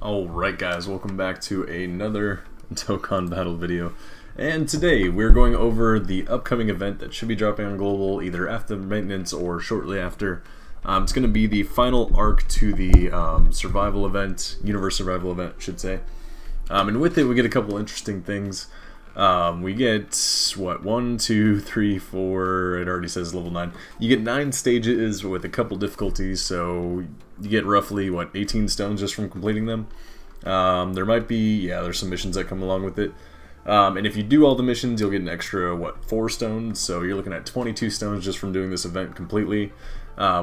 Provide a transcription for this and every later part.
Alright guys, welcome back to another Dokkan battle video. And today we're going over the upcoming event that should be dropping on Global either after maintenance or shortly after. It's going to be the final arc to the survival event, universe survival event I should say. And with it we get a couple interesting things. We get, what, 1, 2, 3, 4, it already says level 9. You get 9 stages with a couple difficulties, so you get roughly, what, 18 stones just from completing them. There might be, there's some missions that come along with it. And if you do all the missions, you'll get an extra, what, 4 stones, so you're looking at 22 stones just from doing this event completely,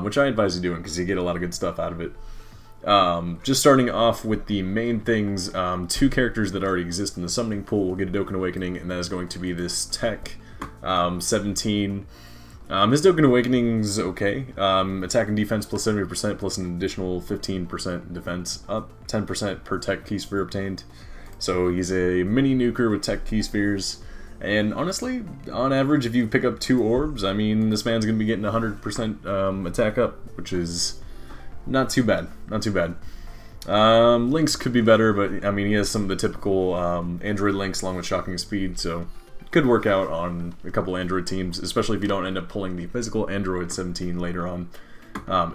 which I advise you doing because you get a lot of good stuff out of it. Just starting off with the main things, 2 characters that already exist in the summoning pool will get a Dokkan Awakening, and that is going to be this Tech 17. His Dokkan Awakening's okay. Attack and defense plus 70% plus an additional 15% defense, up 10% per Tech Key Sphere obtained. So he's a mini nuker with Tech Key Spheres. And honestly, on average, if you pick up 2 orbs, I mean, this man's going to be getting 100% attack up, which is not too bad. Not too bad. Links could be better, but I mean, he has some of the typical Android links along with shocking speed, so it could work out on a couple Android teams, especially if you don't end up pulling the physical Android 17 later on.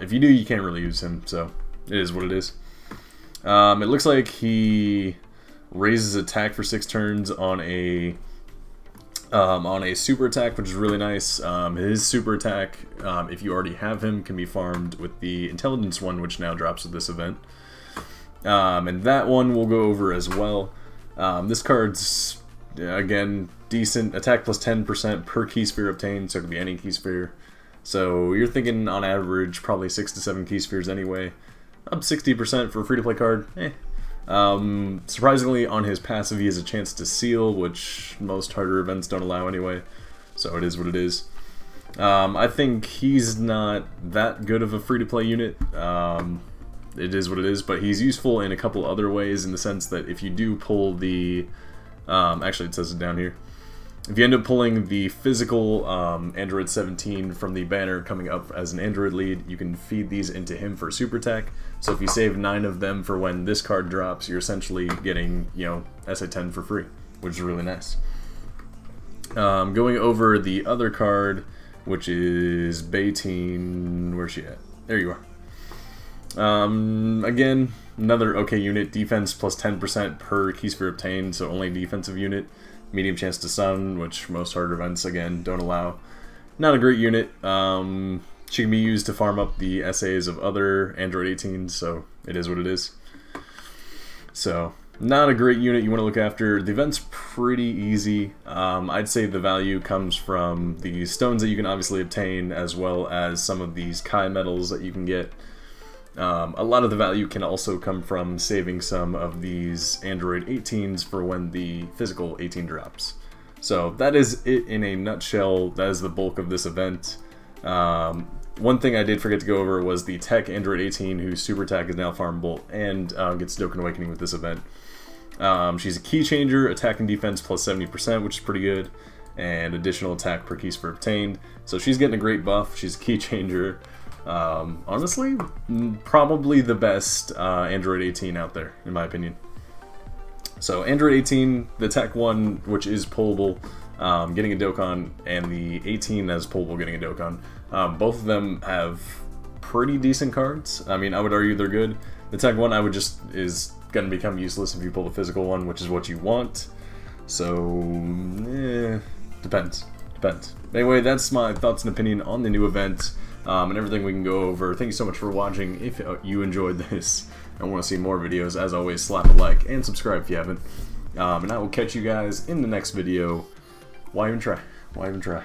If you do, you can't really use him, so it is what it is. It looks like he raises attack for 6 turns on a super attack, which is really nice. His super attack, if you already have him, can be farmed with the intelligence one, which now drops with this event. And that one we'll go over as well. This card's, again, decent. Attack plus 10% per key sphere obtained, so it could be any key sphere. So you're thinking on average probably 6 to 7 key spheres anyway. Up 60% for a free-to-play card, surprisingly, on his passive he has a chance to seal, which most harder events don't allow anyway, so it is what it is. I think he's not that good of a free-to-play unit. It is what it is, but he's useful in a couple other ways, in the sense that if you do pull the... actually it says it down here. If you end up pulling the physical Android 17 from the banner coming up as an Android lead, you can feed these into him for super attack. So if you save 9 of them for when this card drops, you're essentially getting, you know, SA10 for free, which is really nice. Going over the other card, which is Bayteen. Where's she at? There you are. Again, another okay unit. Defense plus 10% per key sphere obtained, so only defensive unit. Medium chance to stun, which most harder events, again, don't allow. Not a great unit. She can be used to farm up the SAs of other Android 18s, so it is what it is. So, not a great unit you want to look after. The event's pretty easy. I'd say the value comes from the stones that you can obviously obtain, as well as some of these Kai medals that you can get. A lot of the value can also come from saving some of these Android 18s for when the physical 18 drops. So that is it in a nutshell. That is the bulk of this event. One thing I did forget to go over was the Tech Android 18, whose super attack is now farmable and gets Dokkan Awakening with this event. She's a key changer, attack and defense plus 70%, which is pretty good, and additional attack per key sphere obtained. So she's getting a great buff. She's a key changer. Honestly, probably the best Android 18 out there, in my opinion. So Android 18, the Tech one, which is pullable, getting a Dokkan, and the 18 that is pullable, getting a Dokkan. Both of them have pretty decent cards. I mean, I would argue they're good. The Tech one is going to become useless if you pull the physical one, which is what you want. So, depends. Anyway, that's my thoughts and opinion on the new event. And everything we can go over. Thank you so much for watching. If you enjoyed this and want to see more videos, as always, slap a like and subscribe if you haven't. And I will catch you guys in the next video. Why even try? Why even try?